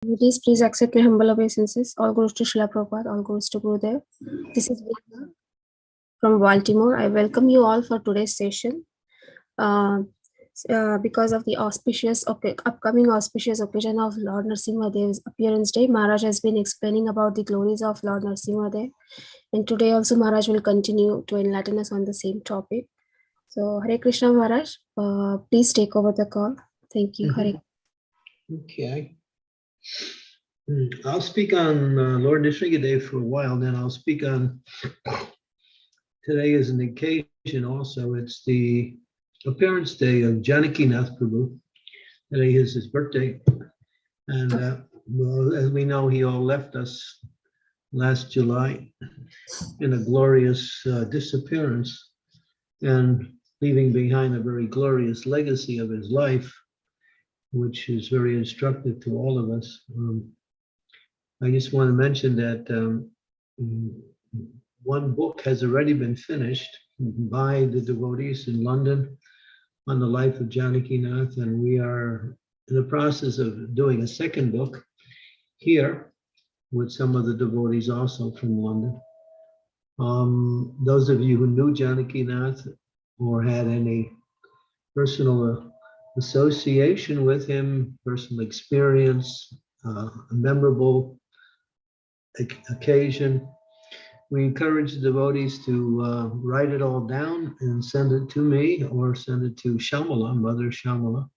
Please accept my humble obeisances. All goes to Srila Prabhupada, all goes to Gurudev. This is Vina from Baltimore. I welcome you all for today's session. Because of the upcoming auspicious occasion of Lord Narasimha's appearance day, Maharaj has been explaining about the glories of Lord Narasimha, and today also Maharaj will continue to enlighten us on the same topic. So Hare Krishna Maharaj, please take over the call. Thank you. Hare. Okay. I'll speak on Lord Nusringadev for a while, then I'll speak on, today is an occasion also, it's the appearance day of Janakinath Prabhu. Today is his birthday, and well, as we know, he all left us last July in a glorious disappearance, and leaving behind a very glorious legacy of his life, which is very instructive to all of us. I just want to mention that one book has already been finished by the devotees in London on the life of Janakinath, and we are in the process of doing a second book here with some of the devotees also from London. Those of you who knew Janakinath or had any personal association with him, personal experience, a memorable occasion, we encourage the devotees to write it all down and send it to me or send it to Shamala, Mother Shamala.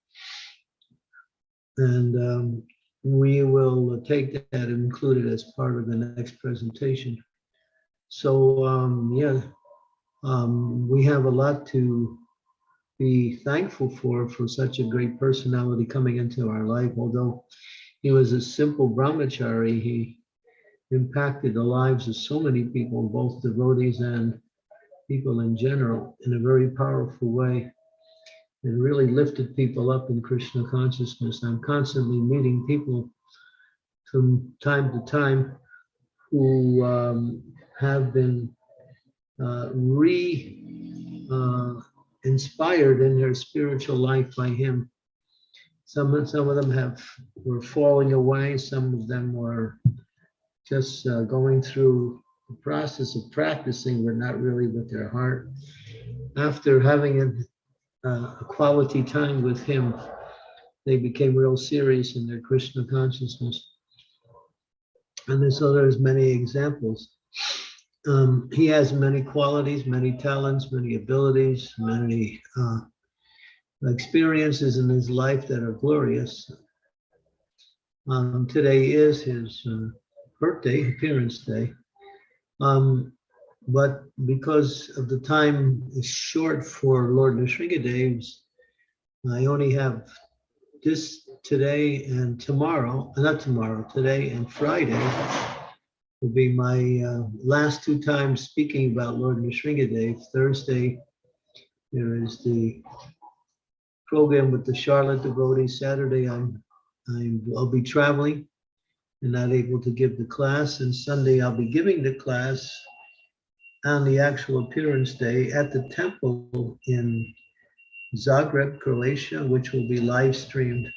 And we will take that and include it as part of the next presentation. So we have a lot to be thankful for such a great personality coming into our life. Although he was a simple brahmachari, he impacted the lives of so many people, both devotees and people in general, in a very powerful way, and really lifted people up in Krishna consciousness. I'm constantly meeting people from time to time who have been inspired in their spiritual life by him. Some of them were falling away. Some of them were just going through the process of practicing, but not really with their heart. After having a quality time with him, they became real serious in their Krishna consciousness. And there's many examples. He has many qualities, many talents, many abilities, many experiences in his life that are glorious. Today is his birthday, appearance day. But because of the time is short for Lord Nusringadev's, I only have this today and tomorrow, not tomorrow, today and Friday will be my last two times speaking about Lord Nusringadev. Thursday, there is the program with the Charlotte devotees. Saturday, I'll be traveling and not able to give the class. And Sunday, I'll be giving the class on the actual appearance day at the temple in Zagreb, Croatia, which will be live streamed.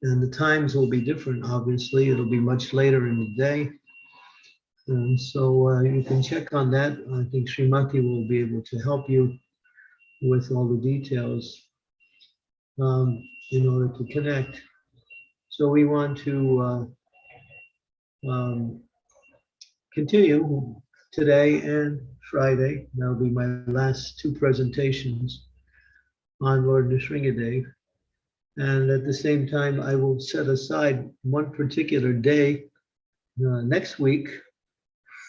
And the times will be different, obviously. It'll be much later in the day. And so you can check on that. I think Srimati will be able to help you with all the details in order to connect. So we want to continue today and Friday. That'll be my last two presentations on Lord Nusringadev. And at the same time, I will set aside one particular day next week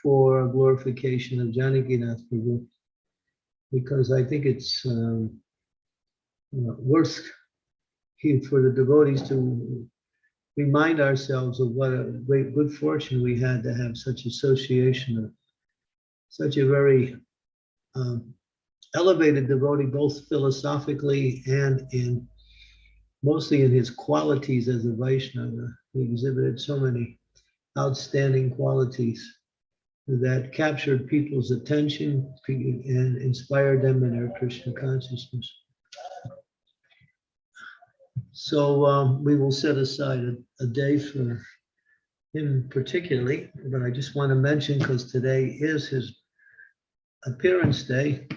for glorification of Janakinath Prabhu, because I think it's worth for the devotees to remind ourselves of what a great good fortune we had to have such association of such a very elevated devotee, both philosophically and mostly in his qualities as a Vaishnava. He exhibited so many outstanding qualities that captured people's attention and inspired them in their Krishna consciousness. So we will set aside a day for him particularly, but I just want to mention, because today is his appearance day,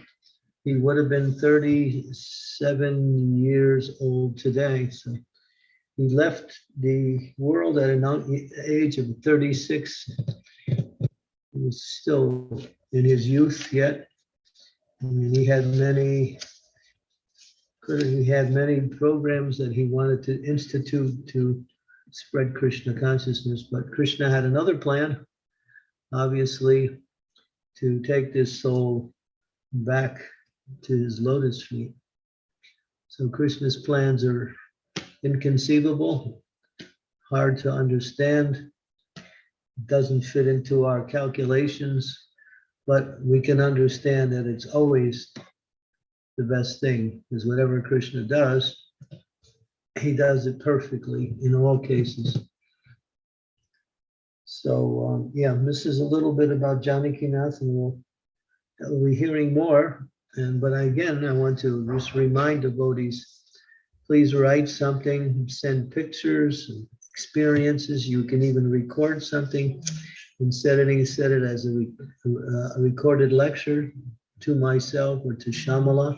he would have been 37 years old today. So he left the world at an age of 36. He was still in his youth yet. I mean, he had many programs that he wanted to institute to spread Krishna consciousness, but Krishna had another plan, obviously, to take this soul back to his lotus feet. So Krishna's plans are inconceivable, hard to understand, doesn't fit into our calculations, but we can understand that it's always the best thing, because whatever Krishna does, he does it perfectly in all cases. So yeah, this is a little bit about Janakinath, and we'll be hearing more. But again, I want to just remind devotees, please write something, send pictures, experiences. You can even record something and set it as a recorded lecture to myself or to Shamala,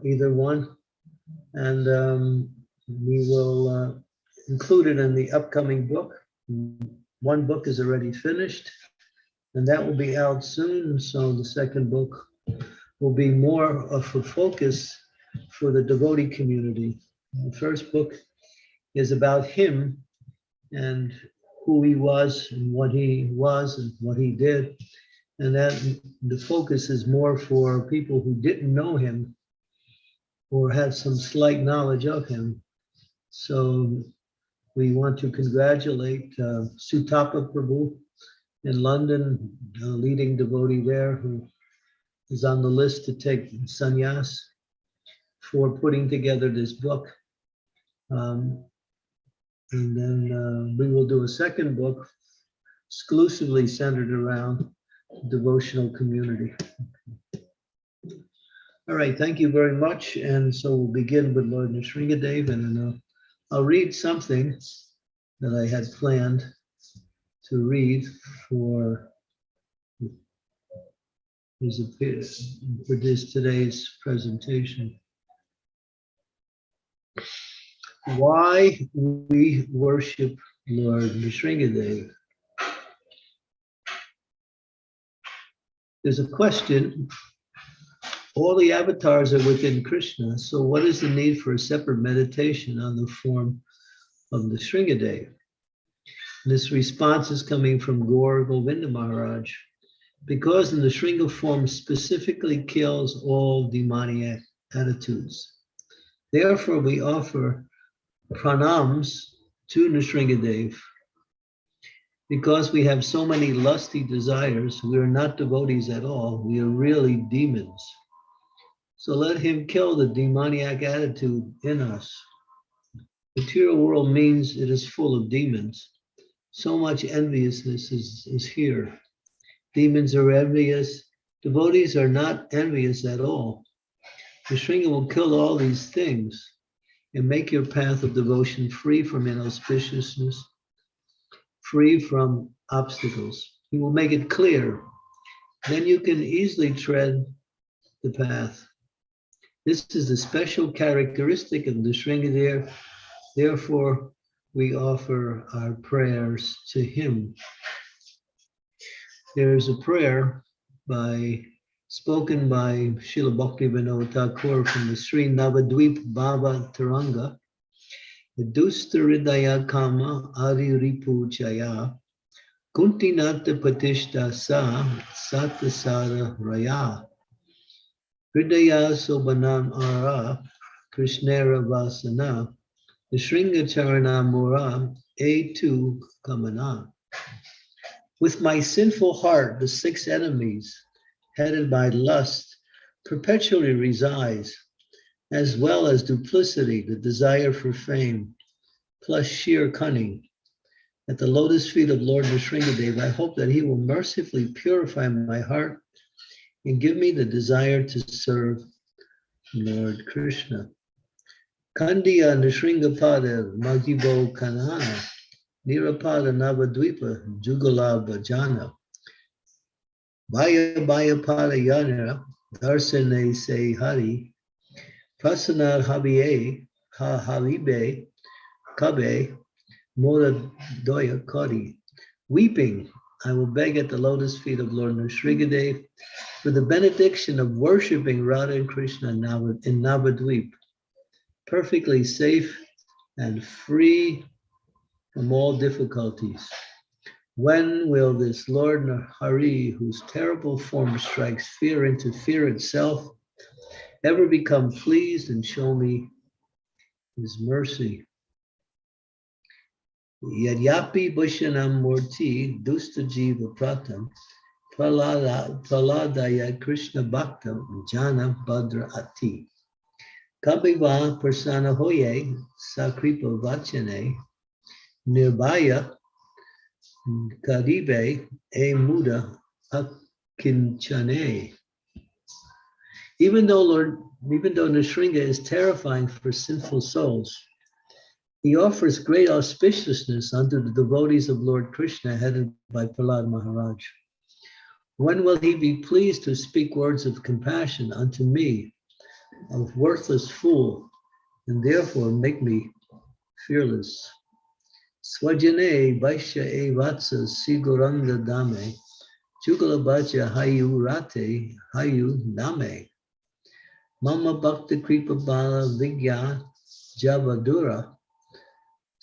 either one. And we will include it in the upcoming book. One book is already finished, and that will be out soon. So the second book will be more of a focus for the devotee community. The first book is about him and who he was and what he was and what he did. And that the focus is more for people who didn't know him or had some slight knowledge of him. So we want to congratulate Sutapa Prabhu in London, a leading devotee there who is on the list to take sannyas, for putting together this book. And then we will do a second book exclusively centered around devotional community. All right, thank you very much. And so we'll begin with Lord Nusringadev, and I'll read something that I had planned to read for today's presentation. Why we worship Lord Nusringadev. There's a question. All the avatars are within Krishna, so what is the need for a separate meditation on the form of Nusringadev? This response is coming from Gaur Govinda Maharaj, because the Nusringa form specifically kills all demoniac attitudes. Therefore, we offer pranams to Nusringadev. Because we have so many lusty desires, we are not devotees at all. We are really demons. So let him kill the demoniac attitude in us. The material world means it is full of demons. So much enviousness is here. Demons are envious. Devotees are not envious at all. The Nusringa will kill all these things and make your path of devotion free from inauspiciousness, free from obstacles. He will make it clear. Then you can easily tread the path. This is a special characteristic of Nusringadev. Therefore, we offer our prayers to him. There's a prayer spoken by Srila Bhaktivinoda Thakur from the Sri Navadvip Bhava Taranga. Dustaridaya Kama Ariripu Chaya Kuntinata Patishta Sa Satasara Raya Hridaya Sobanam Ara Krishnera Vasana Nusringa Charana Mura A2 Kamana. With my sinful heart, the 6 enemies, headed by lust, perpetually resides, as well as duplicity, the desire for fame, plus sheer cunning. At the lotus feet of Lord Nusringadev, I hope that he will mercifully purify my heart and give me the desire to serve Lord Krishna. Kandiya Nishringapada Magibo Kanhana Nirapada Navadvipa Jugala Bhajana Baya Baya Pada Yanara Darsane Se Hari Prasana Habiye Ha Halibe Kabe Mora Doya Kari. Weeping, I will beg at the lotus feet of Lord Nrisringadev for the benediction of worshipping Radha and Krishna in Navadvip, perfectly safe and free from all difficulties. When will this Lord Hari, whose terrible form strikes fear into fear itself, ever become pleased and show me his mercy? Yadyapi Bhushanam Murti Dusta Jiva Pratam Praladaya Krishna Bhaktam Jana Badra Ati Kabiva Prasana Hoye Sakripa Vachane Nirbhaya Karibe E Muda Akinchane. Even though Nrisringa is terrifying for sinful souls, he offers great auspiciousness unto the devotees of Lord Krishna headed by Prahlad Maharaj. When will he be pleased to speak words of compassion unto me, a worthless fool, and therefore make me fearless? Swajane Vaishya E Vatsa Siguranga Dame Chugala Bhaja Hayu Rate Hayu Name Mama Bhakta Kripa Bala Vigya Javadura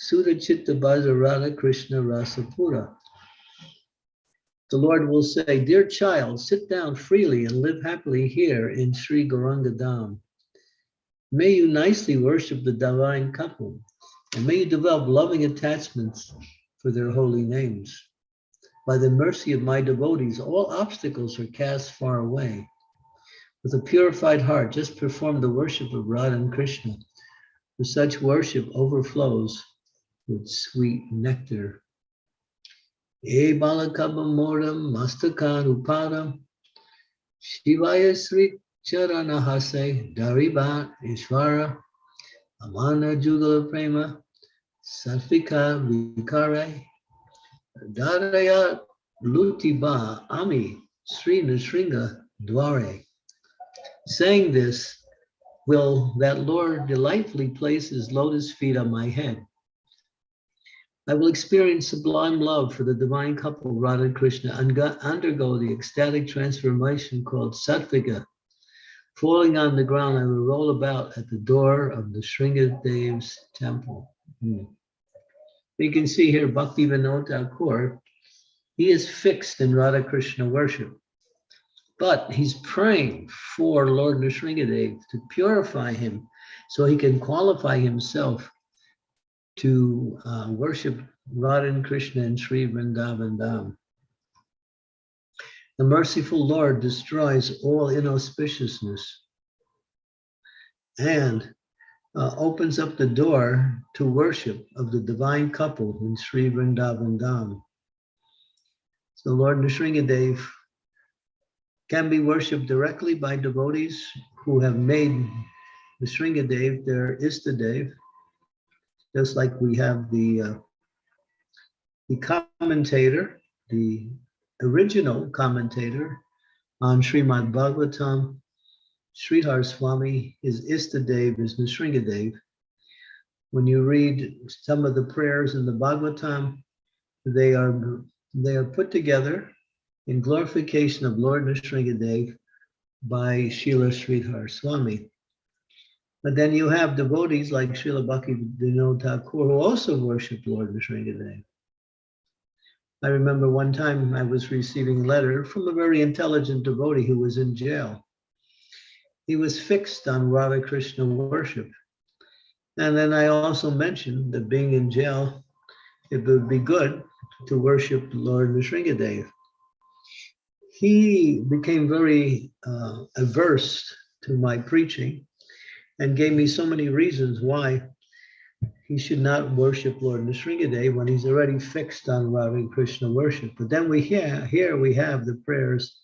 Sudha Chitta Bhaja Radha Krishna Rasapura. The Lord will say, dear child, sit down freely and live happily here in Sri Gauranga Dham. May you nicely worship the divine couple, and may you develop loving attachments for their holy names. By the mercy of my devotees, all obstacles are cast far away. With a purified heart, just perform the worship of Radha and Krishna, for such worship overflows with sweet nectar. E balakabam moram mastakan upadam Shivaya Sri Charana Hase Dariba Ishvara Amana Jugala Prema Satvika Vikare Daraya Lutiba Ami Sri Nusringa Dware. Saying this, will that Lord delightfully place his lotus feet on my head. I will experience sublime love for the divine couple, Radha and Krishna, and undergo the ecstatic transformation called Sattvika. Falling on the ground, I will roll about at the door of the Sringadev's temple. You can see here Bhakti Vinod Thakur, he is fixed in Radha Krishna worship, but he's praying for Lord Nrisringadev to purify him so he can qualify himself to worship Radha and Krishna in Sri Vrindavan Dham. The merciful Lord destroys all inauspiciousness and opens up the door to worship of the divine couple in Sri Vrindavan Dham. So Lord Nrisringadev can be worshipped directly by devotees who have made Nrisringadev their Istadev, just like we have the commentator, the original commentator on Srimad Bhagavatam, Sridhar Swami, his Istadev is Nrisringadev. When you read some of the prayers in the Bhagavatam, they are put together in glorification of Lord Nrisringadev by Srila Sridhar Swami. But then you have devotees like Srila Bhakti Vinod Thakur who also worship Lord Nrisringadev. I remember one time I was receiving a letter from a very intelligent devotee who was in jail. He was fixed on Radha Krishna worship. And then I also mentioned that being in jail, it would be good to worship Lord Nrisringadev. He became very averse to my preaching and gave me so many reasons why he should not worship Lord Nrisringadev when he's already fixed on Radha Krishna worship. But then here we have the prayers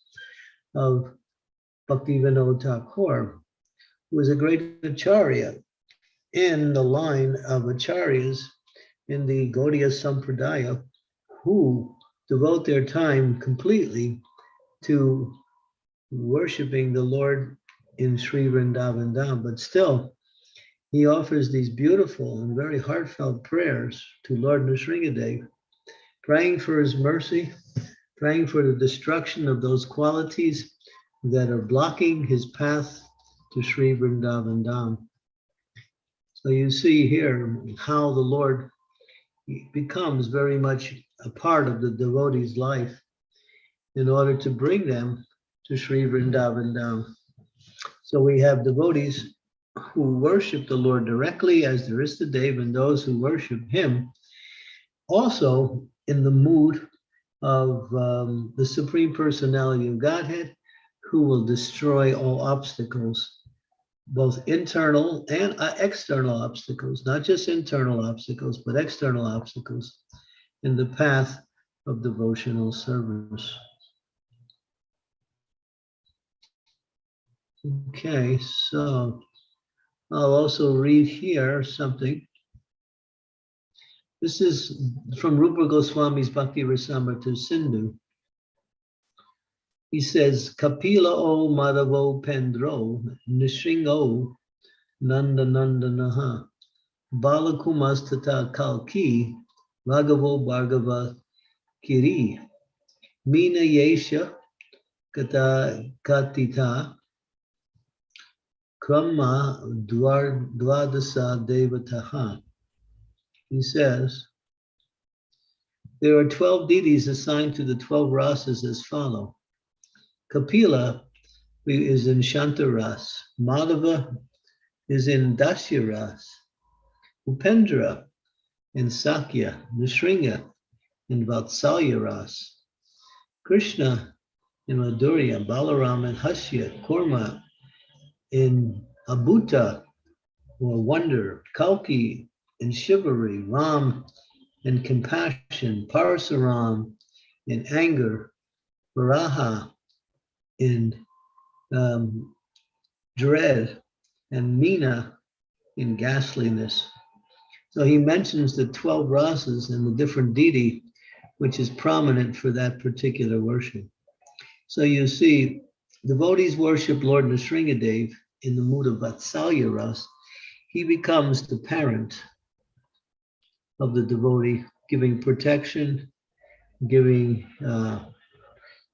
of Bhakti Vinod Thakur, who was a great acharya in the line of acharyas in the Gaudiya Sampradaya who devote their time completely to worshiping the Lord in Sri Vrindavan Dham. But still, he offers these beautiful and very heartfelt prayers to Lord Nusringadev, praying for his mercy, praying for the destruction of those qualities that are blocking his path to Sri Vrindavan Dham. So you see here how the Lord becomes very much a part of the devotee's life in order to bring them to Sri Vrindavan Dham. So we have devotees who worship the Lord directly as there is today, and those who worship him also in the mood of the Supreme Personality of Godhead, who will destroy all obstacles, both internal and external obstacles, not just internal obstacles, but external obstacles in the path of devotional service. Okay, so I'll also read here something. This is from Rupa Goswami's Bhakti Rasamrita Sindhu. He says, Kapila o Madhavo Pendro, Nishringo Nanda Nanda Naha, Balakumas Tata Kalki, Raghavo Bhargava Kiri, Mina Yesha Kata Katita, Krama Dvadasa Devataha. He says, there are 12 deities assigned to the 12 rasas as follow. Kapila is in Shantaras. Madhava is in Dasyaras. Upendra in Sakya. Nishringa in Vatsalyaras. Krishna in Madhurya. Balaram in Hasya. Kurma in Abhuta or wonder. Kalki in chivalry. Ram in compassion. Parasuram in anger. Varaha in dread, and Meena in ghastliness. So he mentions the 12 rasas and the different deity which is prominent for that particular worship. So you see, devotees worship Lord Nrisinghadev in the mood of Vatsalya Ras. He becomes the parent of the devotee, giving protection, giving,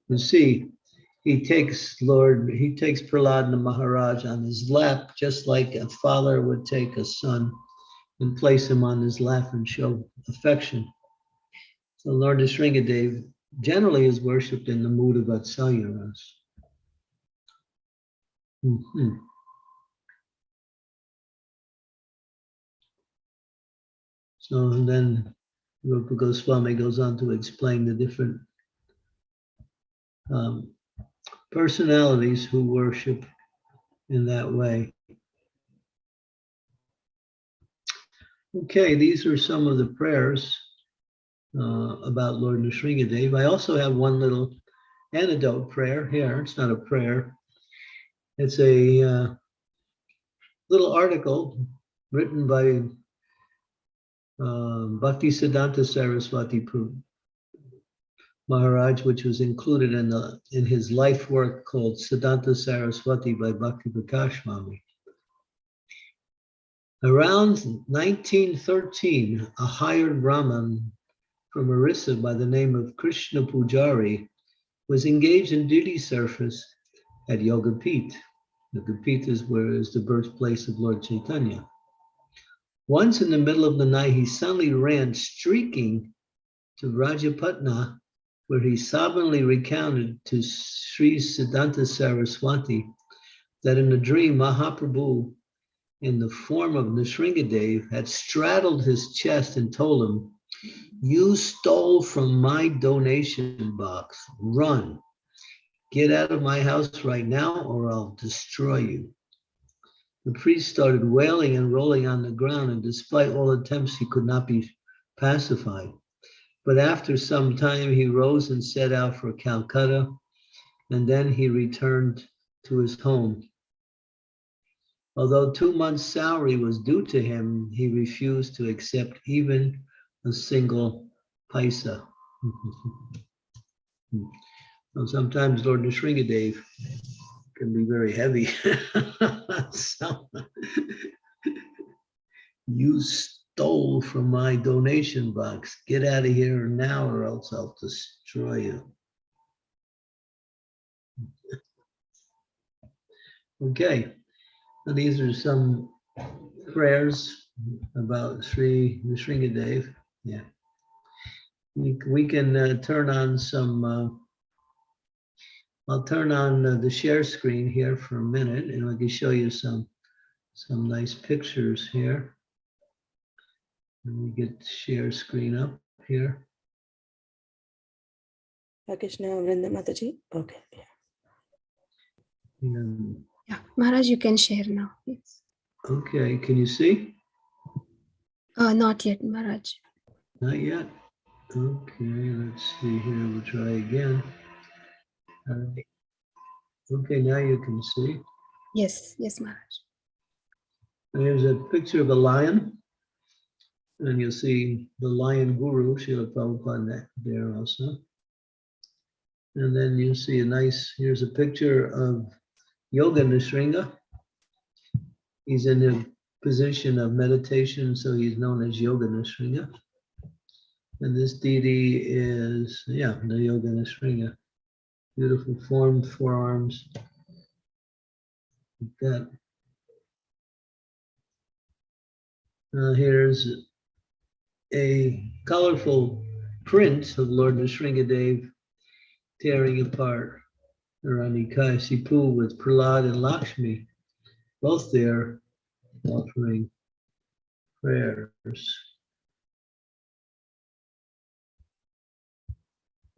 you see, he takes Prahlada Maharaj on his lap, just like a father would take a son and place him on his lap and show affection. So Lord Nrisinghadev generally is worshipped in the mood of Vatsalya Ras. So and then Rupa Goswami goes on to explain the different personalities who worship in that way. Okay, these are some of the prayers about Lord Nrisinghadev. I also have one little anecdote prayer here. It's not a prayer. It's a little article written by Bhaktisiddhanta Saraswati Maharaj, which was included in his life work called Siddhanta Saraswati by Bhakti Prakash Swami. Around 1913, a hired Brahmin from Orissa by the name of Krishna Pujari was engaged in duty service at Yogapith. Yogapith is the birthplace of Lord Chaitanya. Once in the middle of the night, he suddenly ran streaking to Rajapatna, where he solemnly recounted to Sri Siddhanta Saraswati that in a dream, Mahaprabhu, in the form of Nrisinghadev, had straddled his chest and told him, "You stole from my donation box. Run. Get out of my house right now or I'll destroy you." The priest started wailing and rolling on the ground, and despite all attempts, he could not be pacified. But after some time, he rose and set out for Calcutta, and then he returned to his home. Although 2 months' salary was due to him, he refused to accept even a single paisa. So sometimes Lord Nrishingadev can be very heavy. So, you stole from my donation box. Get out of here now or else I'll destroy you. Okay, and these are some prayers about Sri Nusringadev. Yeah, we can turn on some. I'll turn on the share screen here for a minute, and I can show you some nice pictures here. Let me get share screen up here. Krishna Vrinda Mataji. Okay. Yeah, Maharaj, you can share now. Yes. Okay, can you see? Not yet, Maharaj. Not yet. Okay, let's see here. We'll try again. All right. Okay, now you can see. Yes, Maharaj. Here's a picture of a lion. And you'll see the lion guru, Srila Prabhupada, there also. And then you see here's a picture of Yoga Nrisingha. He's in a position of meditation, so he's known as Yoga Nrisingha. And this deity is, the Yoga Nrisingha. Beautiful formed forearms. Like that. Here's a colorful print of Lord Nrishingadev tearing apart Hiranyakashipu with Prahlad and Lakshmi, both there offering prayers.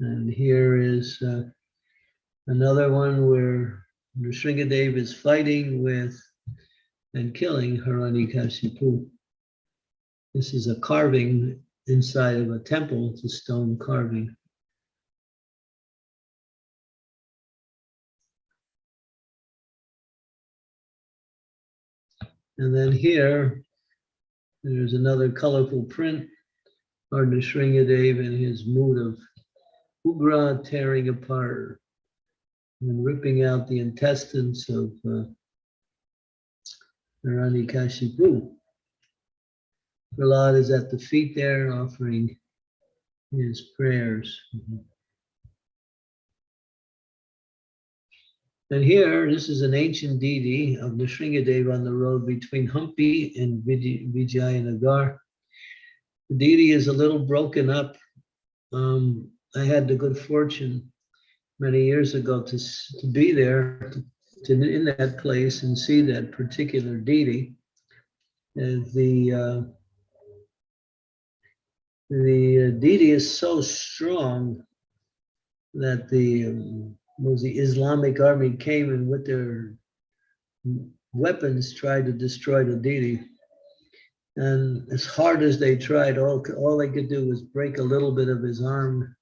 And here is another one where Nrishingadev is fighting with and killing Hiranyakashipu. This is a carving inside of a temple. It's a stone carving. And then here, there's another colorful print of Nrishingadev in his mood of Ugra, tearing apart and ripping out the intestines of Hiranyakashipu. Prahlad is at the feet there offering his prayers. And here, this is an ancient deity of Nrishingadev on the road between Hampi and Vijayanagar. The deity is a little broken up. I had the good fortune many years ago to be there, in that place and see that particular deity. And the deity is so strong that the Islamic army came and with their weapons tried to destroy the deity. And as hard as they tried, all they could do was break a little bit of his arm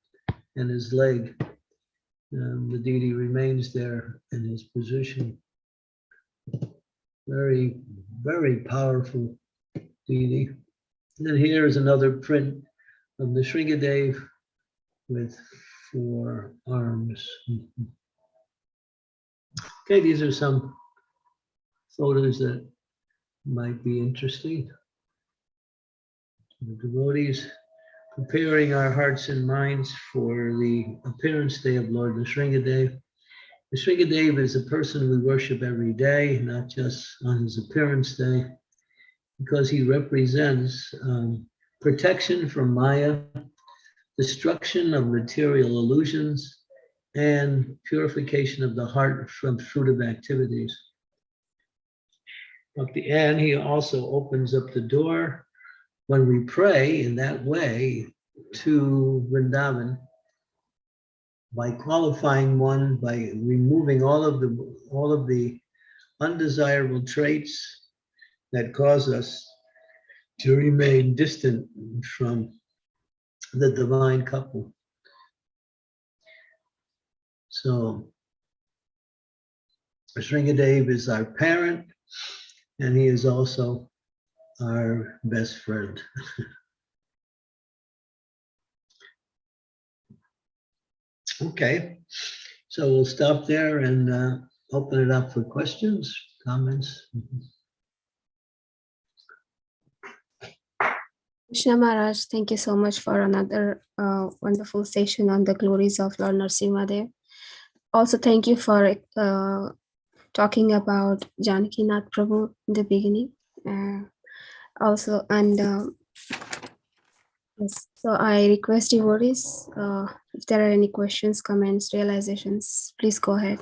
and his leg. The deity remains there in his position. Very, very powerful deity. And then here is another print of Nrishingadev with 4 arms. Okay, these are some photos that might be interesting. The devotees preparing our hearts and minds for the appearance day of Lord Nrishingadev. Nrishingadev is a person we worship every day, not just on his appearance day, because he represents protection from Maya, destruction of material illusions, and purification of the heart from fruitive activities. At the end, he also opens up the door when we pray in that way to Vrindavan by qualifying one, by removing all of the undesirable traits that cause us to remain distant from the divine couple. So Nrishingadev is our parent, and he is also our best friend. Okay, so we'll stop there and open it up for questions, comments. Krishna Maharaj, thank you so much for another wonderful session on the glories of Lord Narasimhadev. Also, thank you for talking about Janakinath Prabhu in the beginning. Also, and yes, so I request devotees, if there are any questions, comments, realizations, please go ahead.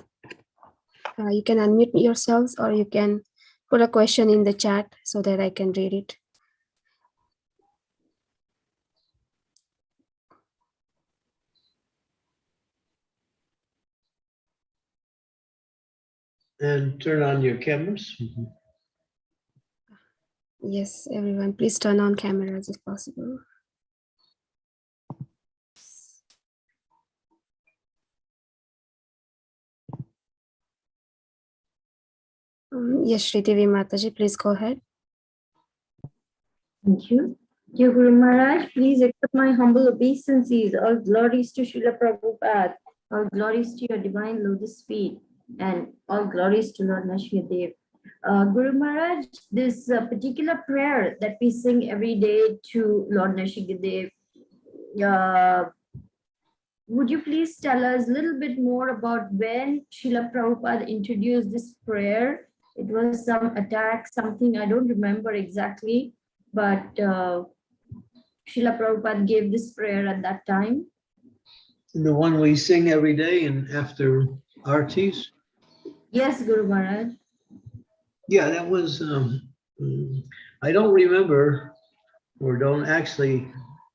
You can unmute yourselves, or you can put a question in the chat so that I can read it. And turn on your cameras. Yes, everyone, please turn on cameras if possible. Yes, Shri Devi Mataji, please go ahead. Thank you. Dear Guru Maharaj, please accept my humble obeisances. All glories to Srila Prabhupada. All glories to your divine lotus feet. And all glories to Lord Narasimhadev. Guru Maharaj, this particular prayer that we sing every day to Lord Narasimhadev, would you please tell us a little bit more about when Srila Prabhupada introduced this prayer? It was some attack, something I don't remember exactly, but Srila Prabhupada gave this prayer at that time. The one we sing every day and after artis. Yes, Guru Maharaj. Yeah, that was, I don't remember or don't actually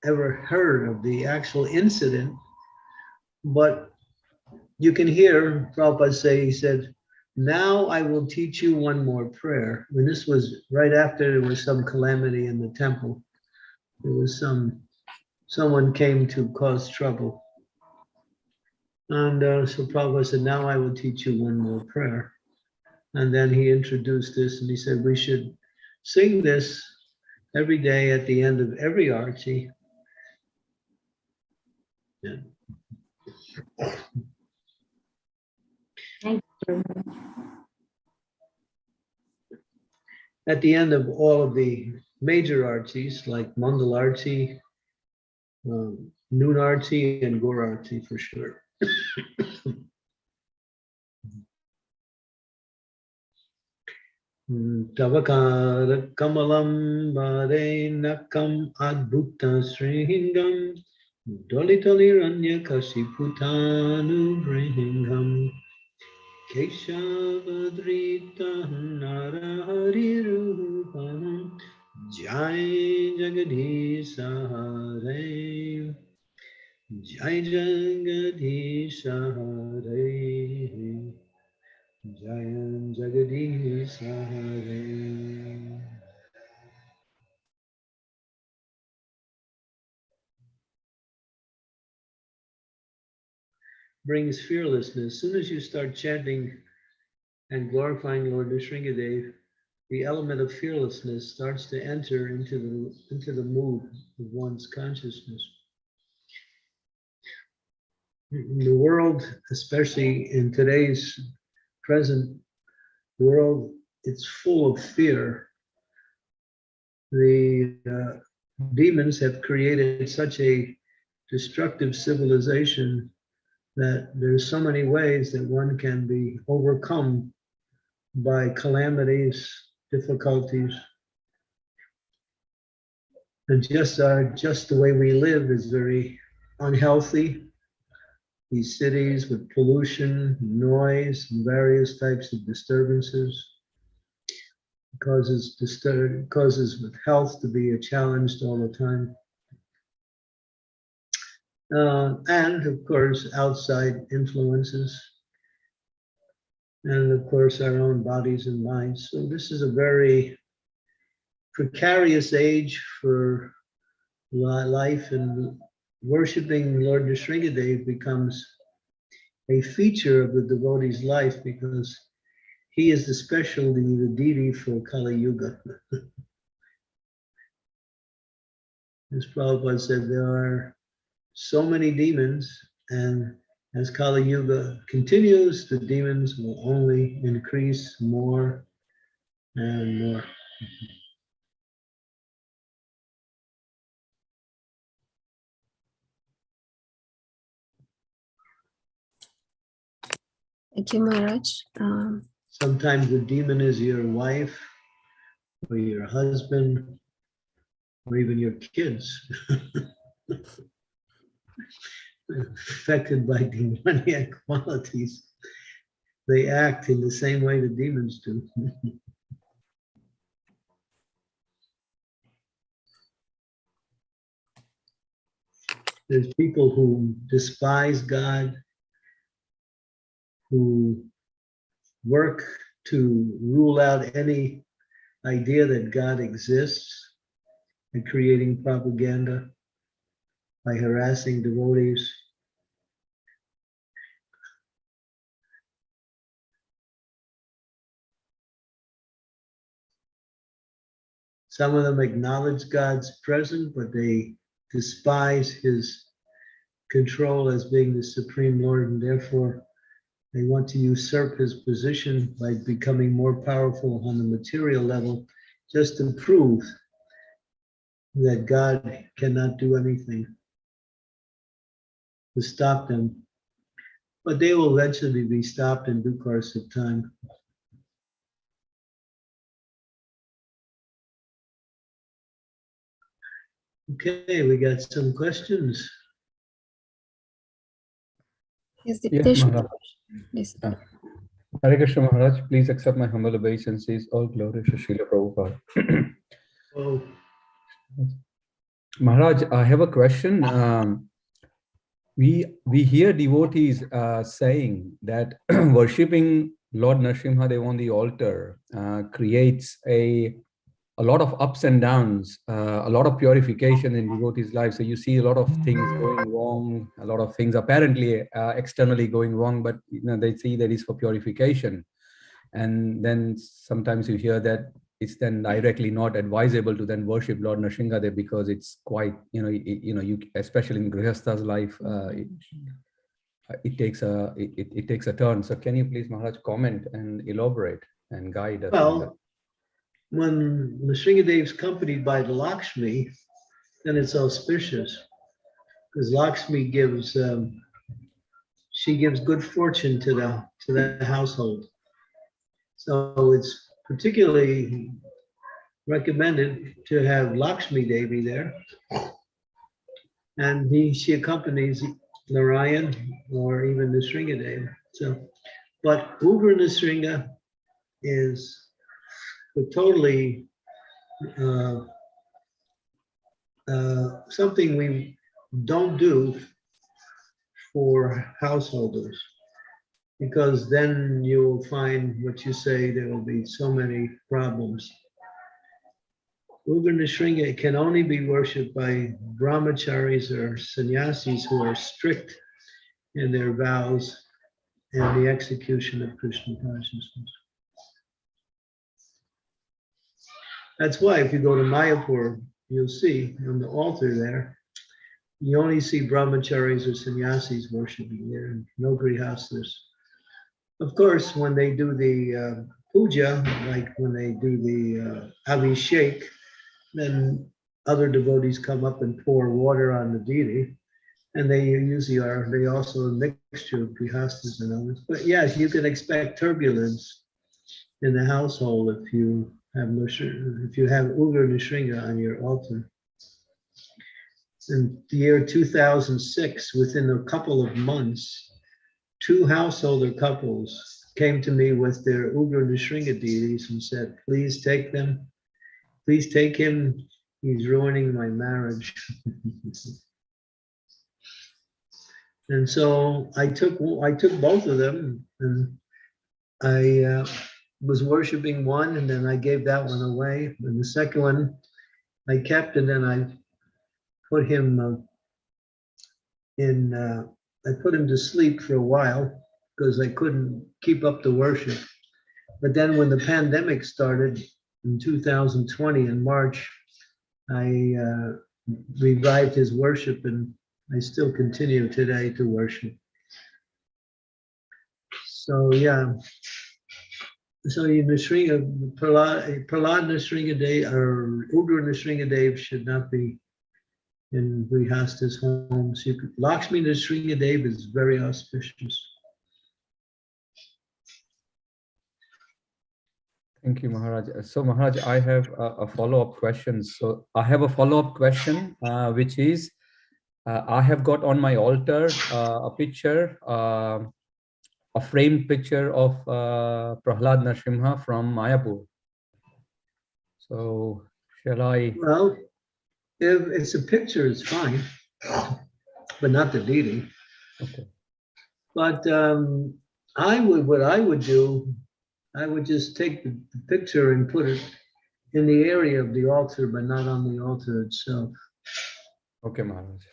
ever heard of the actual incident, but you can hear Prabhupada say, he said, now I will teach you one more prayer. When this was right after there was some calamity in the temple. There was someone came to cause trouble. And so Prabhupada said, now I will teach you one more prayer. And then he introduced this and he said, we should sing this every day at the end of every arti. Yeah. Thank you. At the end of all of the major artis, like Mandal Arti, Noon Arti, and Gaur Arti for sure. Tavakara Kamalam Bade Nakam Adbhuta Srihingam Dolitali Ranya Kashiputanu Brihingam Keshavadrita Narahari Rupam Jai Jagadisha Hare Jai Jagadisha Hare Jayan Jagadisha Hare. Brings fearlessness. As soon as you start chanting and glorifying Lord Nusringadev, the element of fearlessness starts to enter into the mood of one's consciousness. In the world, especially in today's present world, it's full of fear. The demons have created such a destructive civilization that there's so many ways that one can be overcome by calamities, difficulties. And just the way we live is very unhealthy. These cities with pollution, noise, and various types of disturbances causes with health to be challenged all the time. And of course, outside influences. And of course, our own bodies and minds. So this is a very precarious age for life, and worshiping Lord Nusringadev becomes a feature of the devotee's life because he is the specialty, the deity for Kali Yuga. As Prabhupada said, there are so many demons, and as Kali Yuga continues, the demons will only increase more and more. Thank you, Maharaj. Sometimes the demon is your wife, or your husband, or even your kids. Affected by demoniac qualities. They act in the same way the demons do. There's people who despise God, who work to rule out any idea that God exists, and creating propaganda by harassing devotees. Some of them acknowledge God's presence, but they despise his control as being the Supreme Lord, and therefore they want to usurp his position by becoming more powerful on the material level, just to prove that God cannot do anything to stop them. But they will eventually be stopped in due course of time. Okay, we got some questions. Yes, Yes, Diptesh. Maharaj. Yes. Hare Krishna Maharaj, please accept my humble obeisances. All glory to Srila Prabhupada. Oh, Maharaj, I have a question. We hear devotees saying that worshipping Lord Narasimha on the altar creates a lot of ups and downs, a lot of purification in devotees' lives. So you see a lot of things going wrong, a lot of things apparently externally going wrong, but they see that is for purification. And then sometimes you hear that it's then directly not advisable to then worship Lord Narasimha because it's quite, you especially in Grihastha's life, it takes a turn. So can you please, Maharaj, comment and elaborate and guide us? well, when Nusringadev is accompanied by the Lakshmi, then it's auspicious, because Lakshmi gives she gives good fortune to the household. So it's particularly recommended to have Lakshmi Devi there, and she accompanies Narayan or even Nusringadev. So, but Ugra Nusringa is totally something we don't do for householders, because then you will find what you say, there will be so many problems. Ugra Nusringa can only be worshipped by brahmacharis or sannyasis who are strict in their vows and the execution of Krishna consciousness. That's why if you go to Mayapur, you'll see on the altar there, you only see brahmacharis or sannyasis worshiping there, no grihasthas. Of course, when they do the puja, like when they do the abhishek, then other devotees come up and pour water on the deity, and they usually they also a mixture of grihasthas and others. But yes, you can expect turbulence in the household if you have Ugra Nusringa on your altar. In the year 2006, within a couple of months, 2 householder couples came to me with their Ugra Nusringa deities and said, please take them. Please take him. He's ruining my marriage. And so I took both of them, and I was worshiping one, and then I gave that one away. And the second one I kept, and then I put him I put him to sleep for a while because I couldn't keep up the worship. But then when the pandemic started in 2020 in March, I revived his worship, and I still continue today to worship. So yeah, so Prahlad Nusringadev or Ugra Nusringadev should not be in Grihasta's home. Lakshmi Nusringadev is very auspicious. Thank you, Maharaj. So, Maharaj, I have a follow-up question. So, I have a follow-up question, which is, I have got on my altar a picture, a framed picture of Prahlad Narasimha from Mayapur. So, shall I? Well, if it's a picture, it's fine, but not the deity. Okay. But what I would do, I would just take the picture and put it in the area of the altar, but not on the altar itself. Okay, Maharaj.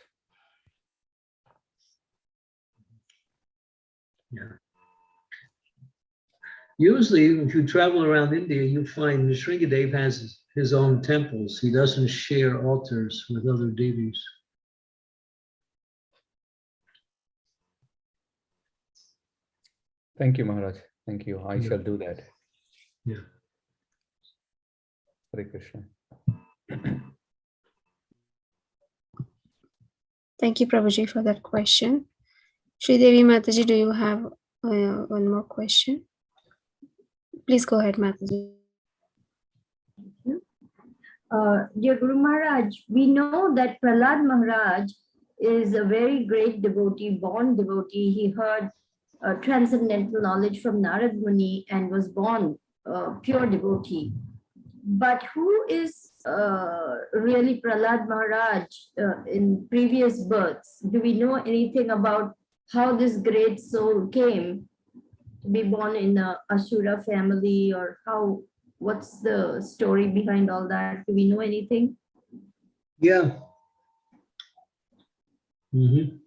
Yeah. Usually, if you travel around India, you find Nrisinghadev has his own temples. He doesn't share altars with other deities. Thank you, Maharaj. Thank you. I shall do that. Yeah. Hare Krishna. Thank you, Prabhuji, for that question. Sri Devi Mataji, do you have one more question? Please go ahead, Mataji. Dear Guru Maharaj, we know that Prahlad Maharaj is a very great devotee, born devotee. He heard transcendental knowledge from Narad Muni and was born pure devotee. But who is really Prahlad Maharaj in previous births? Do we know anything about how this great soul came to be born in a Asura family, or what's the story behind all that? Do we know anything? Yeah. Mm-hmm.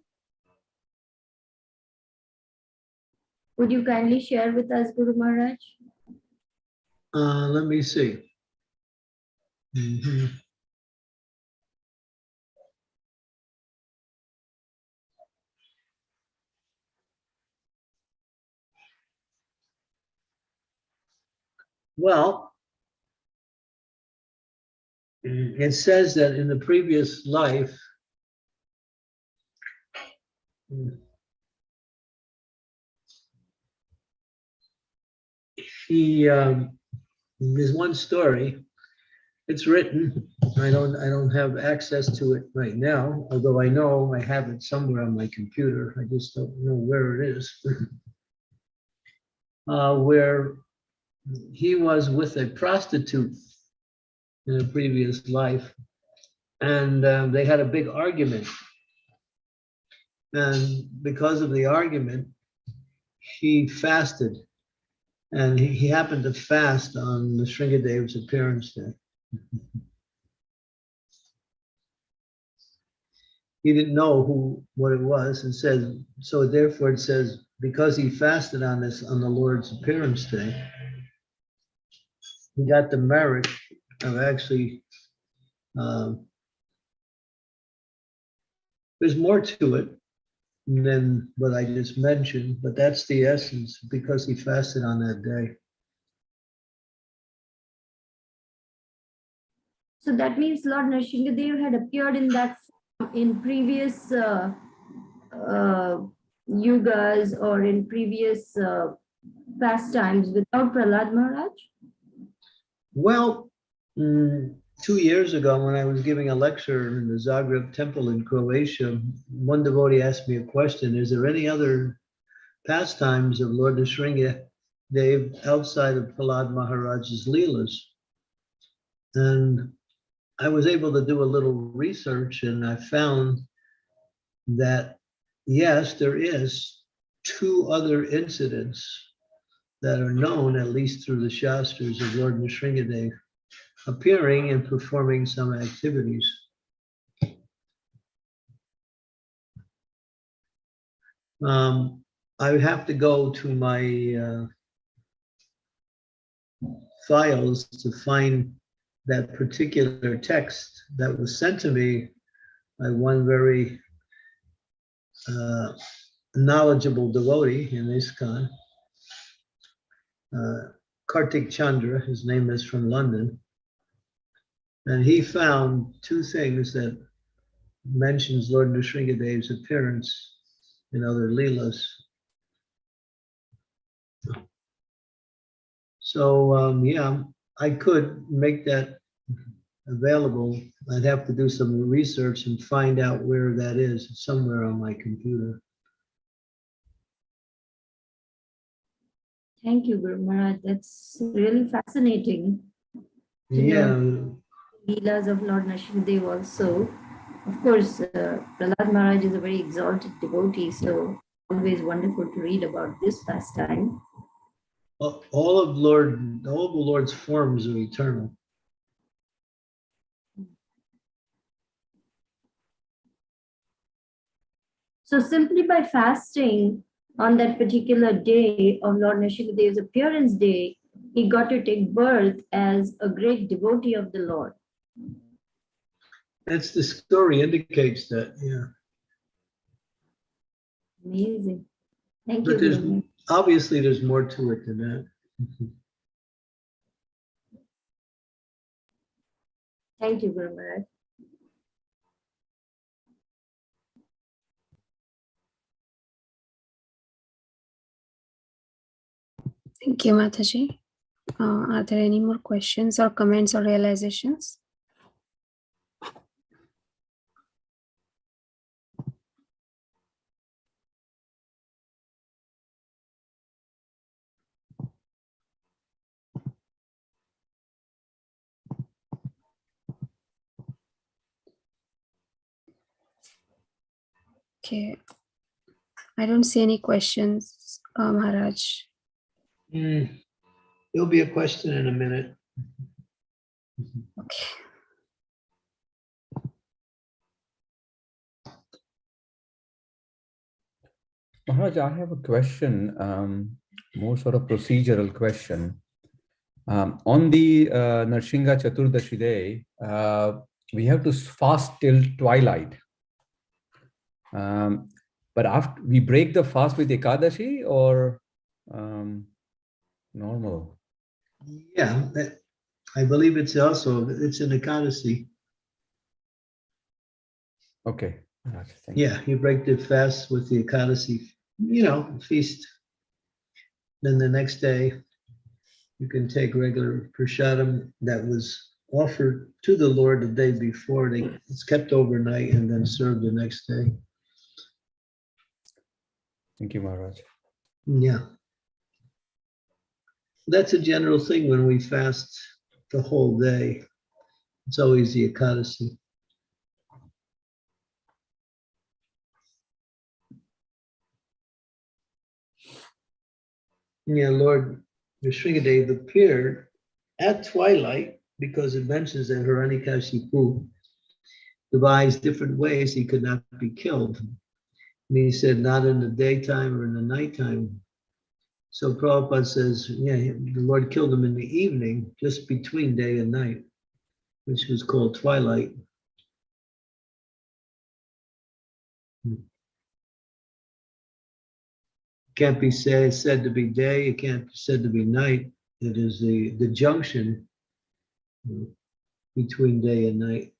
Would you kindly share with us, Guru Maharaj? Let me see. Mm-hmm. Well, it says that in the previous life, there's one story. It's written. I don't have access to it right now, although I know I have it somewhere on my computer. I just don't know where it is. Where he was with a prostitute in a previous life, and they had a big argument. And because of the argument, he fasted, and he happened to fast on the Nusringadev's appearance day. He didn't know what it was, and said, so therefore it says, because he fasted on the Lord's appearance day, he got the merit of actually, there's more to it than what I just mentioned, but that's the essence, because he fasted on that day. So that means Lord Narasimhadev had appeared in that form in previous yugas or in previous pastimes without Prahlad Maharaj? Well, 2 years ago, when I was giving a lecture in the Zagreb temple in Croatia, one devotee asked me a question: is there any other pastimes of Lord Nrisinghadev outside of Prahlad Maharaj's Leelas? And I was able to do a little research, and I found that yes, there is 2 other incidents that are known, at least through the Shastras, of Lord Nrisinghadev appearing and performing some activities. I would have to go to my files to find that particular text that was sent to me by one very knowledgeable devotee in ISKCON, Kartik Chandra, his name is from London, and he found two things that mentions Lord Nusringadev's appearance in other leelas. So yeah, I could make that available. I'd have to do some research and find out where that is. It's somewhere on my computer. Thank you, Guru Maharaj. That's really fascinating. Yeah, Leelas of Lord Narasimha also. Of course, Prahlad Maharaj is a very exalted devotee, so always wonderful to read about this pastime. all of the Lord's forms are eternal. So simply by fasting on that particular day of Lord Narasimhadev's appearance day, he got to take birth as a great devotee of the Lord. That's the story indicates that, yeah. Amazing. Thank But you, Guru Maharaj. obviously there's more to it than that. Thank you, Guru Maharaj. Thank you, Mataji. Are there any more questions or comments or realizations? Okay. I don't see any questions, Maharaj. There'll be a question in a minute. Okay. Maharaj, I have a question, more sort of procedural question. On the Narsingha Chaturdashi day, we have to fast till twilight. But after we break the fast with Ekadashi or normal? Yeah, I believe it's an Ekadasi. Okay. Thank you. Yeah, you break the fast with the Ekadasi, feast. Then the next day, you can take regular prasadam that was offered to the Lord the day before. It's kept overnight and then served the next day. Thank you, Maharaj. Yeah. That's a general thing when we fast the whole day. It's always the Ekadasi. Yeah, Lord Nusringadev appeared at twilight because it mentions that Hiranyakashipu devised different ways he could not be killed. And he said, not in the daytime or in the nighttime. So Prabhupada says, yeah, the Lord killed him in the evening, just between day and night, which was called twilight. Can't be said to be day, it can't be said to be night. It is the junction between day and night.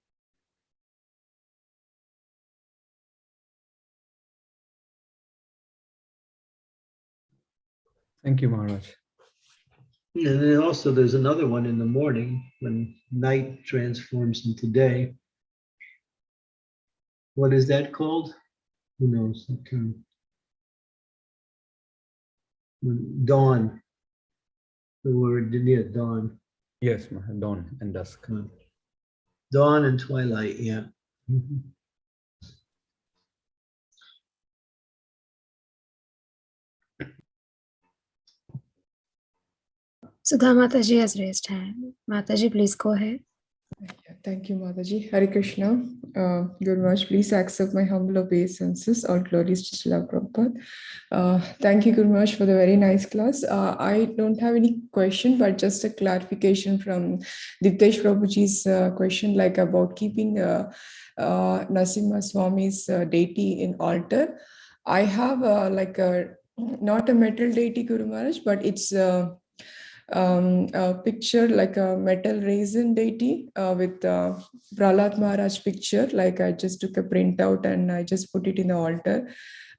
Thank you, Maharaj. And then also there's another one in the morning when night transforms into day. What is that called? Who knows the term? Dawn. The word, yeah, dawn. Yes, dawn and dusk. Dawn and twilight, yeah. Sudha Mataji has raised hand. Mataji, please go ahead. Thank you, Mataji. Hare Krishna. Guru Maharaj, please accept my humble obeisances. All glories to Srila Prabhupada. Thank you, Guru Maharaj, for the very nice class. I don't have any question, but just a clarification from Diptesh Prabhuji's question, like about keeping Narasimha Swami's deity in altar. I have like not a metal deity, Guru Maharaj, but it's a picture like a metal raisin deity with Prahlad Maharaj picture. Like I just took a printout and I just put it in the altar.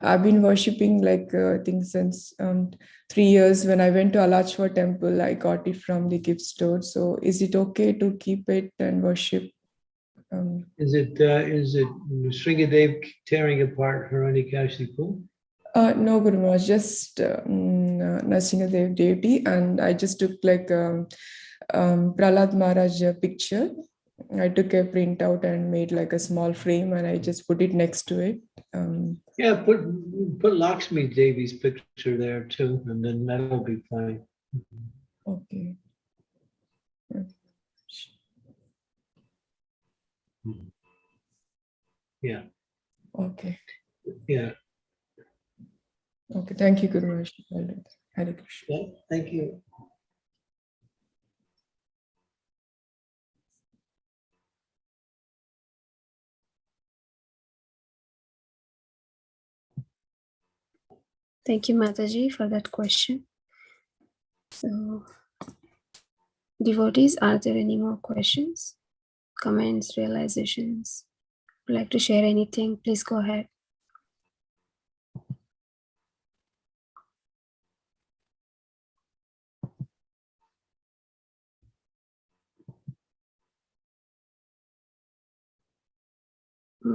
I've been worshipping like I think since 3 years. When I went to Alachwa temple, I got it from the gift store. So is it okay to keep it and worship? Is it Nusringadev tearing apart Hiranyakashipu? No, Guru Maharaj, just Narasimha deity, and I just took like Prahlad Maharaj picture. I took a printout and made like a small frame, and I just put it next to it. Yeah, put Lakshmi Devi's picture there too, and then that'll be fine. Okay. Yeah. Okay. Yeah. Okay. Thank you, Guru Maharaj. Hare Krishna. Yeah. Thank you. Thank you, Mataji, for that question. So, devotees, are there any more questions, comments, realizations? Would you like to share anything? Please go ahead.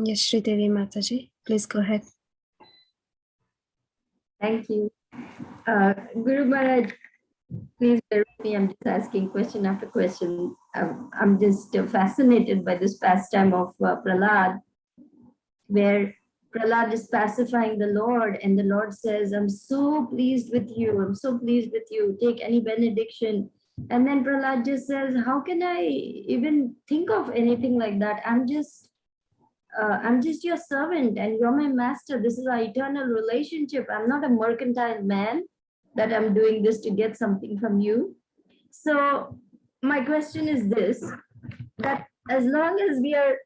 Yes, Sri Devi Mataji, please go ahead. Thank you. Guru Maharaj, please bear with me. I'm just asking question after question. I'm just fascinated by this pastime of Prahlad, where Prahlad is pacifying the Lord, and the Lord says, I'm so pleased with you. I'm so pleased with you. Take any benediction. And then Prahlad just says, how can I even think of anything like that? I'm just your servant and you're my master. This is our eternal relationship. I'm not a mercantile man that I'm doing this to get something from you. So my question is this, that as long as we are,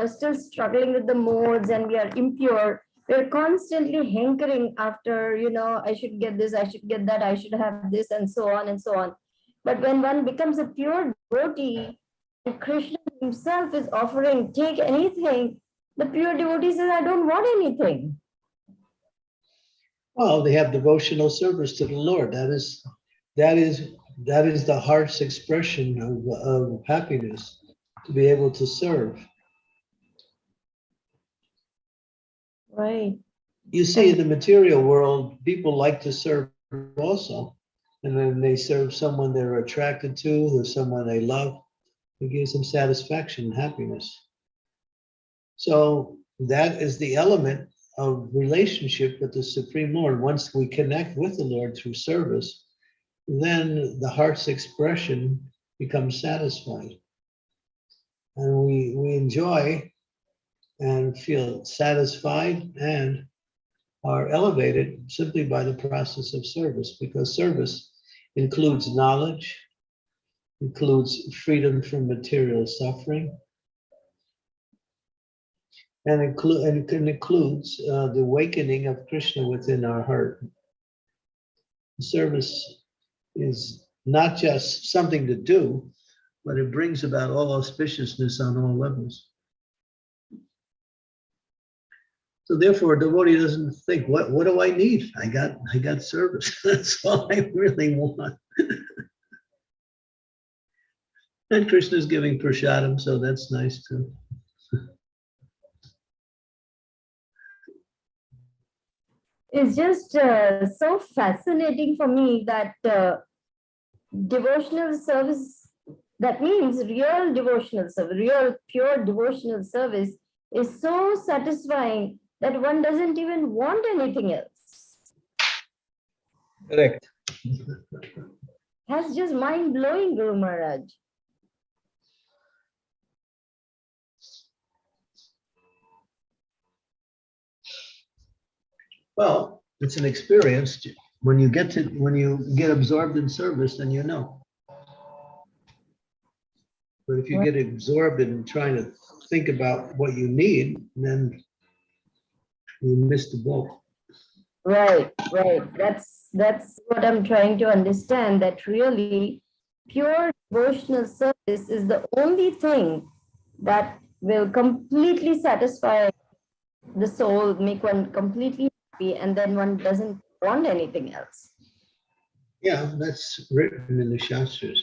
still struggling with the modes and we are impure, we're constantly hankering after, I should get this, I should get that, I should have this, and so on and so on. But when one becomes a pure devotee, and Krishna himself is offering, take anything, the pure devotee says, I don't want anything. Well, they have devotional service to the Lord. That is the heart's expression of happiness, to be able to serve. Right. You see, in the material world, people like to serve also. And then they serve someone they're attracted to, or someone they love. It gives them satisfaction and happiness. So that is the element of relationship with the Supreme Lord. Once we connect with the Lord through service, then the heart's expression becomes satisfied. And we enjoy and feel satisfied and are elevated simply by the process of service, because service includes knowledge, includes freedom from material suffering, and includes the awakening of Krishna within our heart. Service is not just something to do, but it brings about all auspiciousness on all levels. So therefore, a devotee doesn't think, what do I need? I got service. That's all I really want. And Krishna's giving prasadam, so that's nice too. It's just so fascinating for me that devotional service, that means real devotional service, real pure devotional service is so satisfying that one doesn't even want anything else. Correct. That's just mind-blowing, Guru Maharaj. Well, it's an experience. When you get absorbed in service, then you know. But if you get absorbed in trying to think about what you need, then you miss the boat. Right. That's what I'm trying to understand, that really pure devotional service is the only thing that will completely satisfy the soul, make one completely happy, and then one doesn't want anything else. Yeah, that's written in the Shastras.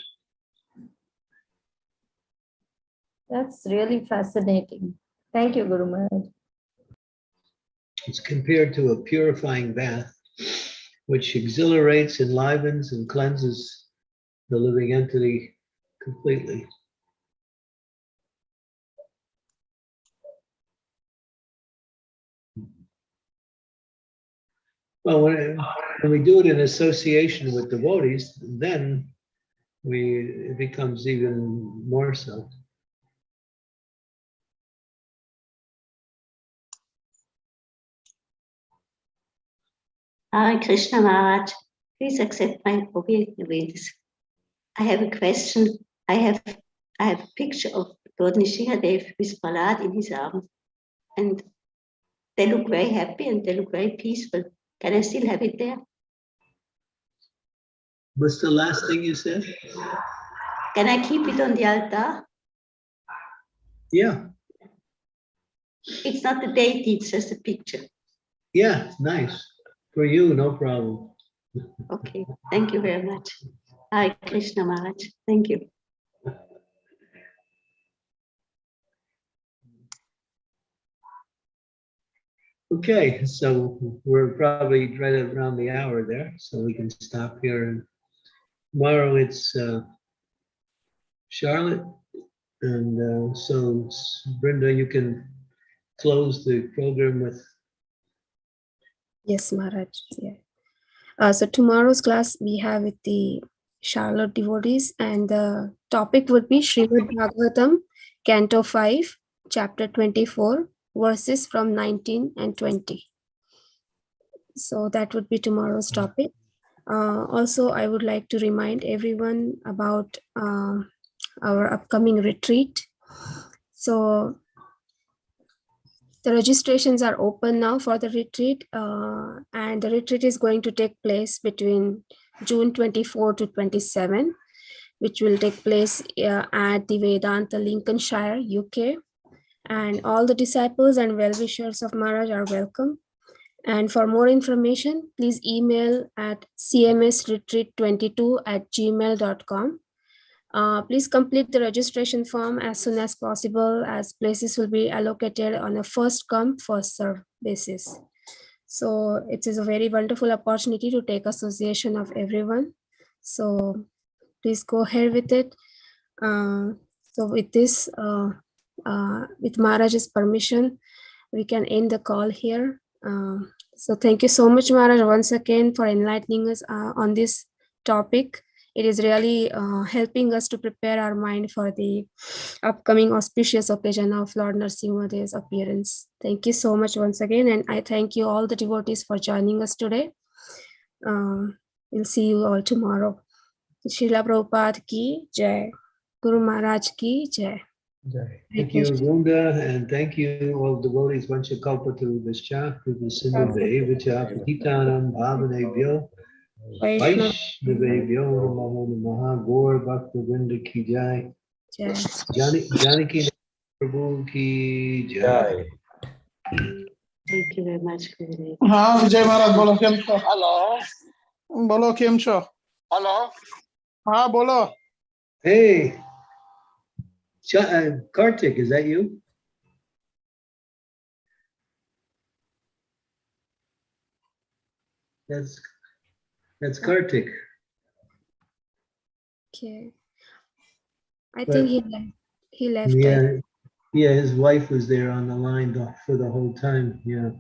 That's really fascinating. Thank you, Guru Maharaj. It's compared to a purifying bath, which exhilarates, enlivens, and cleanses the living entity completely. Well, when we do it in association with devotees, then it becomes even more so. Hare Krishna Maharaj, please accept my obeisances. I have a question. I have a picture of Lord Nrisinghadev with Prahlad in his arms, and they look very happy and they look very peaceful. Can I still have it there? What's the last thing you said? Can I keep it on the altar? Yeah, It's not the deity, it's just a picture. yeah, nice. For you, no problem. Okay, thank you very much. Hare Krishna Maharaj, thank you. Okay, so we're probably right around the hour there, so we can stop here. And tomorrow it's Charlotte, and so Brenda, you can close the program with. Yes, Maharaj. Yeah. So tomorrow's class we have with the Charlotte devotees, and the topic would be Srimad Bhagavatam, Canto 5, Chapter 24, verses from 19 and 20. So that would be tomorrow's topic. Also, I would like to remind everyone about our upcoming retreat. So the registrations are open now for the retreat, and the retreat is going to take place between June 24 to 27, which will take place at the Vedanta, Lincolnshire, UK. And all the disciples and well-wishers of Maharaj are welcome. And for more information, please email at cmsretreat22@gmail.com. Please complete the registration form as soon as possible, as places will be allocated on a first come, first serve basis. So it is a very wonderful opportunity to take association of everyone. So please go ahead with it. So with this, with Maharaj's permission, we can end the call here. So thank you so much, Maharaj, once again for enlightening us on this topic. It is really helping us to prepare our mind for the upcoming auspicious occasion of Lord Narasimha's appearance. Thank you so much once again, and I thank you all the devotees for joining us today. We'll see you all tomorrow. Srila Prabhupada ki jai. Guru Maharaj ki jai. Thank you, Runda, and thank you all devotees. Vanchakalpatu Vischa, Kripasinduvevacha, Patitanam Bhavanebhyo, Vaishnavebhyo, Namo Namaha, Gaur Bhakta Vrinda ki jai. Janaki Prabhu ki jai. Thank you very much, Gurudev. हाँ विजय महाराज बोलो केम छो hello बोलो केम छो hello हाँ बोलो Hey, Kartik, is that you? That's Kartik. Okay. I think he left. Yeah, his wife was there on the line for the whole time. Yeah.